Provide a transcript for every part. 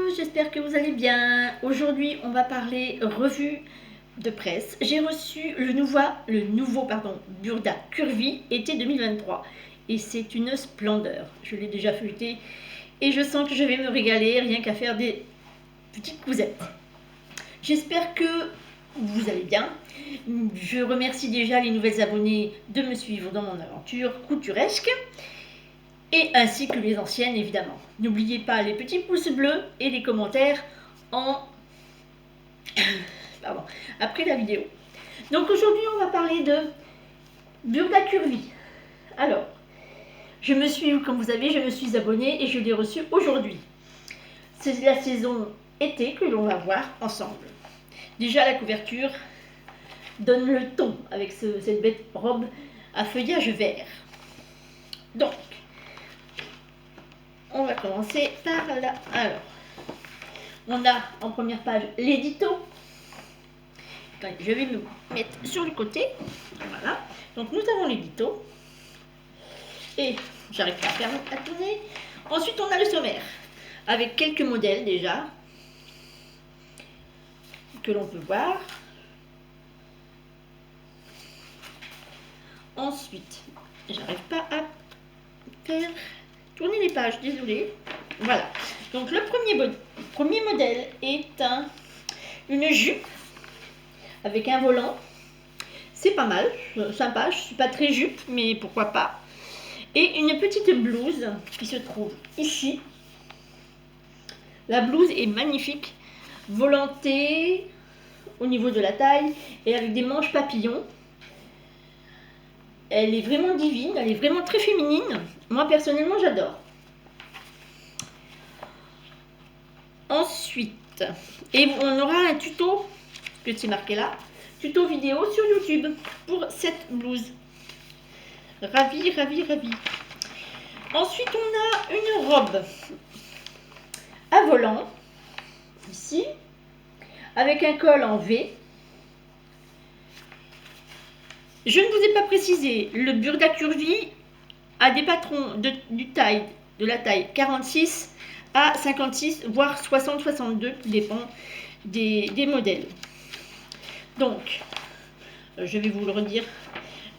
tous, j'espère que vous allez bien. Aujourd'hui, on va parler revue de presse. J'ai reçu le nouveau Burda Curvy été 2023 et c'est une splendeur. Je l'ai déjà feuilleté et je sens que je vais me régaler rien qu'à faire des petites cousettes. J'espère que vous allez bien. Je remercie déjà les nouvelles abonnées de me suivre dans mon aventure couturesque. Et ainsi que les anciennes évidemment. N'oubliez pas les petits pouces bleus et les commentaires après la vidéo. Donc aujourd'hui on va parler de Burda Curvy. Alors, comme vous savez, je me suis abonnée et je l'ai reçu aujourd'hui. C'est la saison été que l'on va voir ensemble. Déjà la couverture donne le ton avec cette belle robe à feuillage vert. Donc, on va commencer par là. Alors, on a en première page l'édito. Je vais me mettre sur le côté. Voilà. Donc, nous avons l'édito. Et j'arrive pas à tourner. Ensuite, on a le sommaire. Avec quelques modèles déjà. Que l'on peut voir. Ensuite, j'arrive pas à faire tourner les pages, désolé. Voilà. Donc le premier modèle est une jupe avec un volant. C'est pas mal, sympa. Je suis pas très jupe, mais pourquoi pas. Et une petite blouse qui se trouve ici. La blouse est magnifique, volantée au niveau de la taille et avec des manches papillons. Elle est vraiment divine, elle est vraiment très féminine. Moi personnellement j'adore. Ensuite, et on aura un tuto, que c'est marqué là, tuto vidéo sur YouTube pour cette blouse. Ravie. Ensuite, on a une robe à volant, ici, avec un col en V. Je ne vous ai pas précisé, le Burda Curvy a des patrons de la taille 46 à 56, voire 60-62, dépend des modèles. Donc, je vais vous le redire.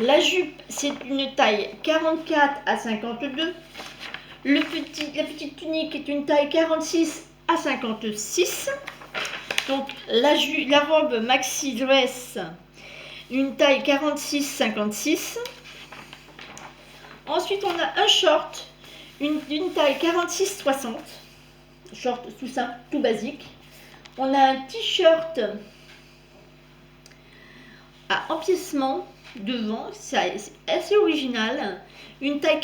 La jupe, c'est une taille 44 à 52. La petite tunique est une taille 46 à 56. Donc, la robe maxi dress, une taille 46-56. Ensuite, on a un short, d'une taille 46-60. Short tout simple, tout basique. On a un t-shirt à empiècement devant, c'est assez original. Une taille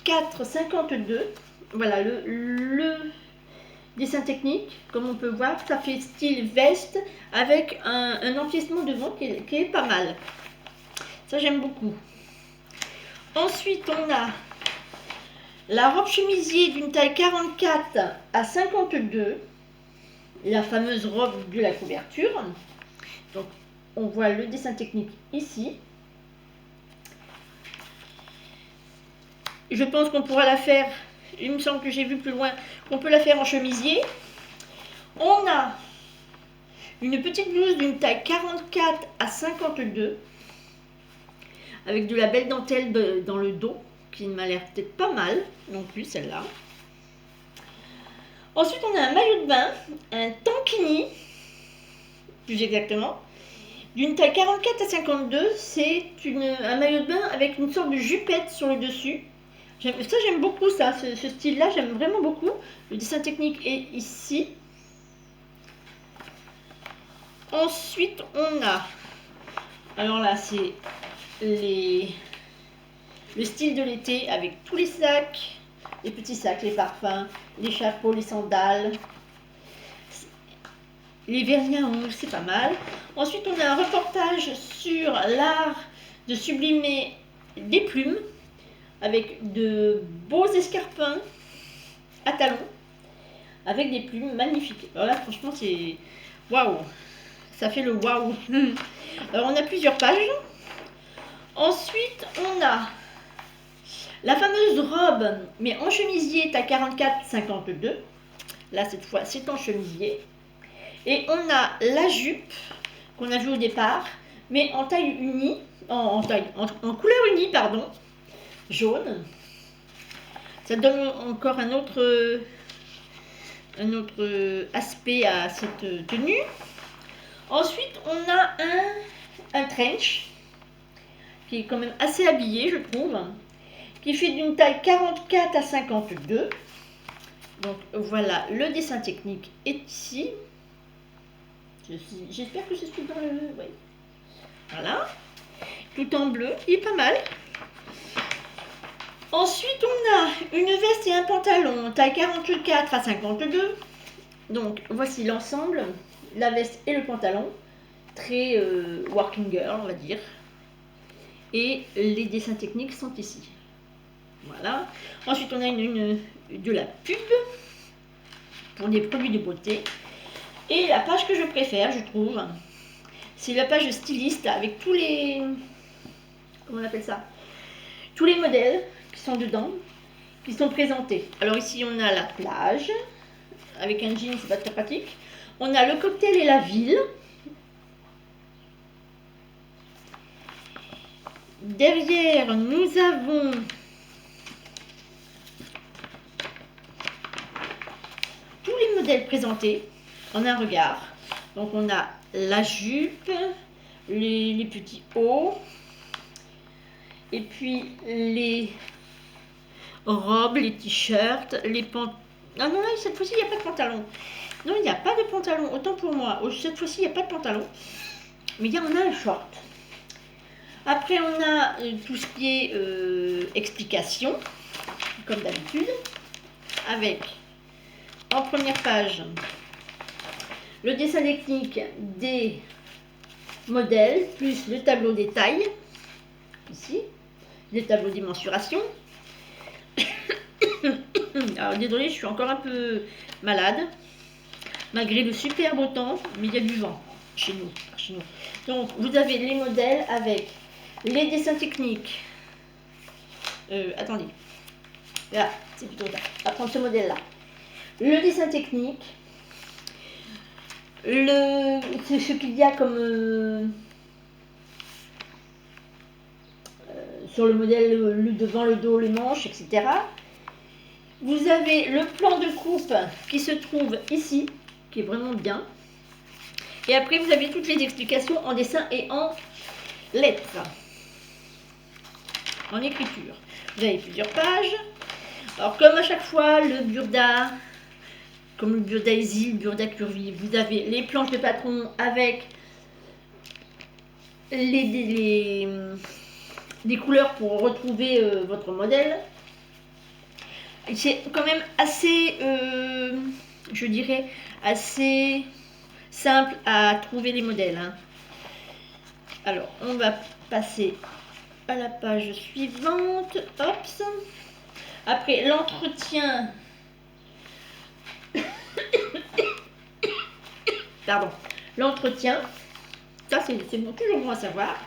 44-52. Voilà le dessin technique, comme on peut voir, ça fait style veste avec un empiècement devant qui est pas mal. Ça j'aime beaucoup. Ensuite on a la robe chemisier d'une taille 44 à 52, la fameuse robe de la couverture. Donc on voit le dessin technique ici. Je pense qu'on pourra la faire, il me semble que j'ai vu plus loin, qu'on peut la faire en chemisier. On a une petite blouse d'une taille 44 à 52, avec de la belle dentelle dans le dos, qui m'a l'air peut-être pas mal non plus celle-là. Ensuite on a un maillot de bain, un tankini, plus exactement, d'une taille 44 à 52. C'est un maillot de bain avec une sorte de jupette sur le dessus. Ça j'aime beaucoup ça, ce style-là, j'aime vraiment beaucoup. Le dessin technique est ici. Ensuite on a, alors là c'est le style de l'été avec tous les sacs, les petits sacs, les parfums, les chapeaux, les sandales, les vernis à ongles, c'est pas mal. Ensuite on a un reportage sur l'art de sublimer des plumes avec de beaux escarpins à talons avec des plumes magnifiques. Alors là franchement c'est waouh, ça fait le waouh. Alors on a plusieurs pages. Ensuite on a la fameuse robe mais en chemisier taille 44-52 Là, cette fois, c'est en chemisier. Et on a la jupe qu'on a vue au départ, mais en taille unie, en couleur unie, pardon, jaune. Ça donne encore un autre aspect à cette tenue. Ensuite, on a un trench qui est quand même assez habillé, je trouve, qui fait d'une taille 44 à 52. Donc voilà, le dessin technique est ici. J'espère que je suis dans le... Ouais. Voilà, tout en bleu, il est pas mal. Ensuite, on a une veste et un pantalon, taille 44 à 52. Donc voici l'ensemble, la veste et le pantalon, très working girl, on va dire. Et les dessins techniques sont ici. Voilà. Ensuite, on a de la pub pour des produits de beauté. Et la page que je préfère, je trouve, c'est la page styliste avec tous les... Comment on appelle ça? Tous les modèles qui sont dedans, qui sont présentés. Alors ici, on a la plage, avec un jean, c'est pas très pratique. On a le cocktail et la ville. Derrière, nous avons tous les modèles présentés en un regard. Donc on a la jupe, les petits hauts, et puis les robes, les t-shirts, les pantalons. Ah non, là, cette fois-ci, il n'y a pas de pantalon. Non, il n'y a pas de pantalon, autant pour moi. Cette fois-ci, il n'y a pas de pantalon. Mais il y en a un short. Après, on a tout ce qui est explication, comme d'habitude, avec, en première page, le dessin technique des modèles, plus le tableau des tailles, ici, les tableaux de mensuration. Alors, désolé, je suis encore un peu malade, malgré le super beau temps, mais il y a du vent chez nous. Donc, vous avez les modèles avec les dessins techniques. Attendez. Là, c'est plutôt là. On va prendre ce modèle-là. Le dessin technique. C'est ce qu'il y a comme... sur le modèle, le devant, le dos, les manches, etc. Vous avez le plan de coupe qui se trouve ici, qui est vraiment bien. Et après, vous avez toutes les explications en dessin et en lettres, en écriture. Vous avez plusieurs pages. Alors, comme à chaque fois, le burda, comme le burda easy, le burda curvy, vous avez les planches de patron avec les couleurs pour retrouver votre modèle. C'est quand même assez, je dirais, assez simple à trouver les modèles. Hein. Alors, on va passer à la page suivante. Hop. Après, l'entretien. Pardon. L'entretien. Ça, c'est bon, toujours bon à savoir.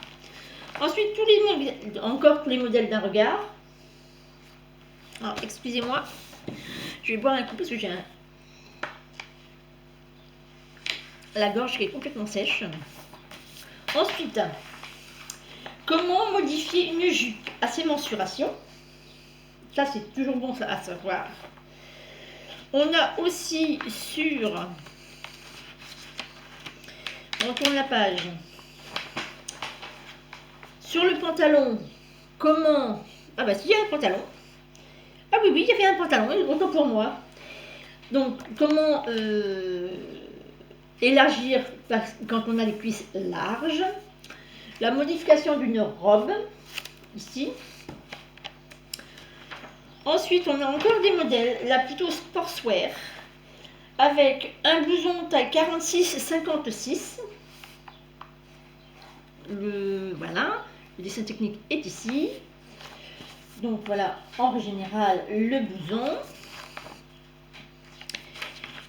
Ensuite, encore tous les modèles d'un regard. Alors, excusez-moi. Je vais boire un coup parce que j'ai la gorge qui est complètement sèche. Ensuite, comment modifier une jupe à ses mensurations. Ça, c'est toujours bon à savoir. On a aussi on tourne la page. Sur le pantalon, comment... Ah bah si, il y a un pantalon. Ah oui, il y avait un pantalon, autant pour moi. Donc, comment élargir quand on a les cuisses larges. La modification d'une robe, ici. Ensuite, on a encore des modèles, là plutôt sportswear, avec un blouson taille 46-56. Voilà, le dessin technique est ici. Donc voilà, en général, le blouson.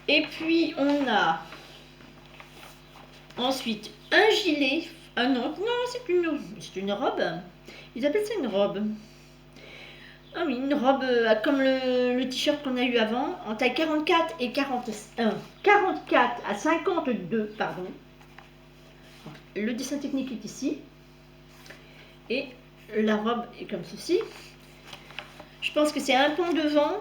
Et puis, on a ensuite un gilet. Non, c'est une robe. Ils appellent ça une robe. Ah oui, une robe comme le t-shirt qu'on a eu avant, en taille 44 et 44 à 52, pardon. Le dessin technique est ici. Et la robe est comme ceci. Je pense que c'est un pan devant.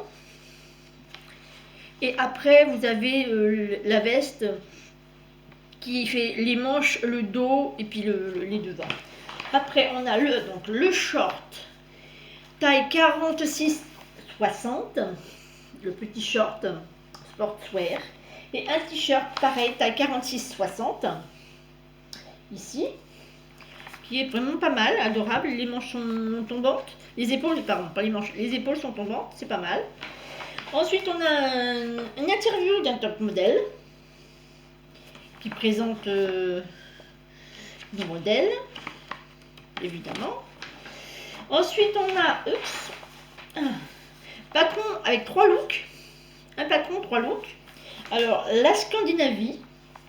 Et après, vous avez la veste qui fait les manches, le dos et puis les devants. Après, on a donc le short, taille 46-60, le petit short sportswear. Et un t-shirt pareil, taille 46-60, ici, qui est vraiment pas mal, adorable. Les manches sont tombantes, les épaules, pardon, pas les manches, les épaules sont tombantes, c'est pas mal. Ensuite, on a une interview d'un top modèle qui présente nos modèles, évidemment. Ensuite, on a un patron avec 3 looks. Un patron, 3 looks. Alors, la Scandinavie,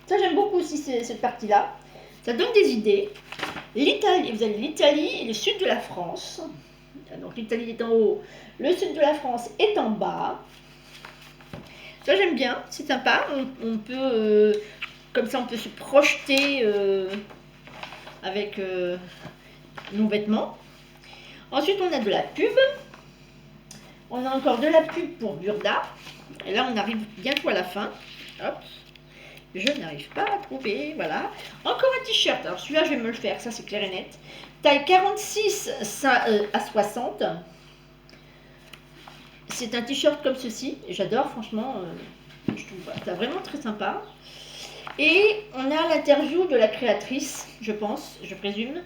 ça j'aime beaucoup aussi cette partie-là. Ça donne des idées. L'Italie, vous avez l'Italie et le sud de la France. Donc l'Italie est en haut, le sud de la France est en bas. Ça j'aime bien, c'est sympa. On peut, comme ça on peut se projeter avec nos vêtements. Ensuite on a de la pub. On a encore de la pub pour Burda. Et là on arrive bientôt à la fin. Hop. Je n'arrive pas à trouver, voilà. Encore un t-shirt, alors celui-là je vais me le faire, ça c'est clair et net. Taille 46 à 60. C'est un t-shirt comme ceci, j'adore franchement, je trouve ça vraiment très sympa. Et on a l'interview de la créatrice, je pense, je présume.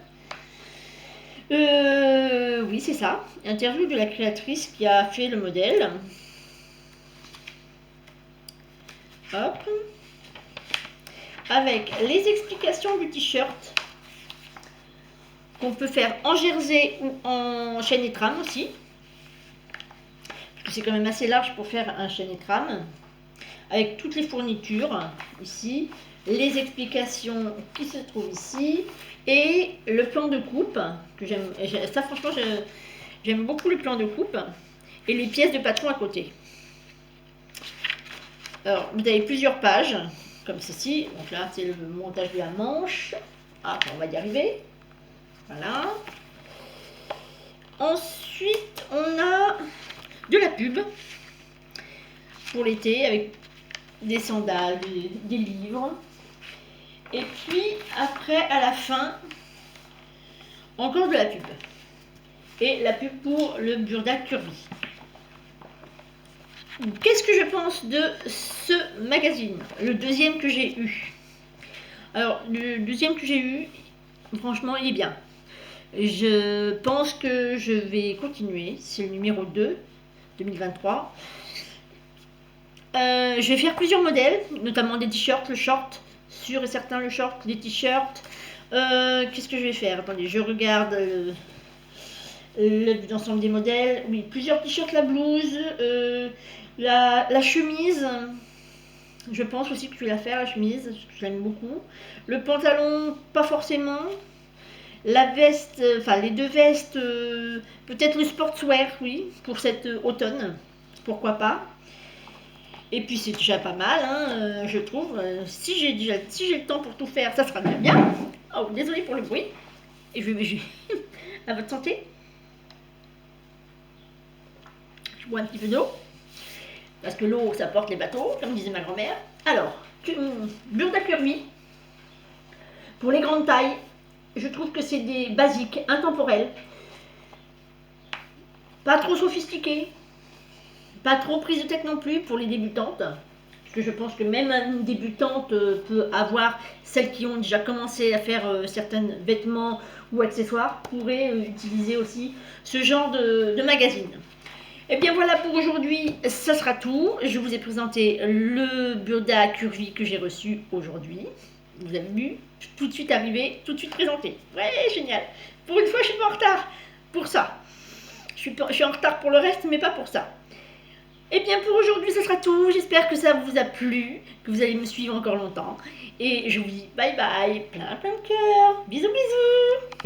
Oui c'est ça, interview de la créatrice qui a fait le modèle. Hop. Avec les explications du t-shirt qu'on peut faire en jersey ou en chaîne et trame aussi. C'est quand même assez large pour faire un chaîne et trame. Avec toutes les fournitures ici, les explications qui se trouvent ici et le plan de coupe que j'aime. Ça franchement j'aime beaucoup le plan de coupe et les pièces de patron à côté. Alors vous avez plusieurs pages. Comme ceci, donc là c'est le montage de la manche, on va y arriver, voilà. Ensuite on a de la pub pour l'été avec des sandales, des livres, et puis après à la fin encore de la pub, et la pub pour le Burda Curvy. Qu'est-ce que je pense de ce magazine, le deuxième que j'ai eu? Alors, le deuxième que j'ai eu, franchement, il est bien. Je pense que je vais continuer, c'est le numéro 2, 2023. Je vais faire plusieurs modèles, notamment des t-shirts, le short, sûr et certain le short, les t-shirts. Qu'est-ce que je vais faire? Attendez, je regarde l'ensemble des modèles. Oui, plusieurs t-shirts, la blouse, la chemise. Je pense aussi que je vais la faire, la chemise, je l'aime beaucoup. Le pantalon, pas forcément. La veste, enfin les 2 vestes, peut-être le sportswear, oui, pour cet automne, pourquoi pas. Et puis c'est déjà pas mal, hein, je trouve. Si j'ai le temps pour tout faire, ça sera déjà bien. Oh, désolé pour le bruit. Et je vais à votre santé. Je bois un petit peu d'eau. Parce que l'eau, ça porte les bateaux, comme disait ma grand-mère. Alors, Burda Curvy, pour les grandes tailles, je trouve que c'est des basiques, intemporels. Pas trop sophistiqués. Pas trop prise de tête non plus pour les débutantes. Parce que je pense que même une débutante peut avoir, celles qui ont déjà commencé à faire certains vêtements ou accessoires, pourraient utiliser aussi ce genre de magazine. Et bien voilà pour aujourd'hui, ça sera tout. Je vous ai présenté le Burda Curvy que j'ai reçu aujourd'hui. Vous avez vu, tout de suite arrivé, tout de suite présenté. Ouais, génial. Pour une fois, je suis pas en retard pour ça. Je suis en retard pour le reste, mais pas pour ça. Et bien pour aujourd'hui, ce sera tout. J'espère que ça vous a plu, que vous allez me suivre encore longtemps. Et je vous dis bye bye, plein de cœur. Bisous, bisous.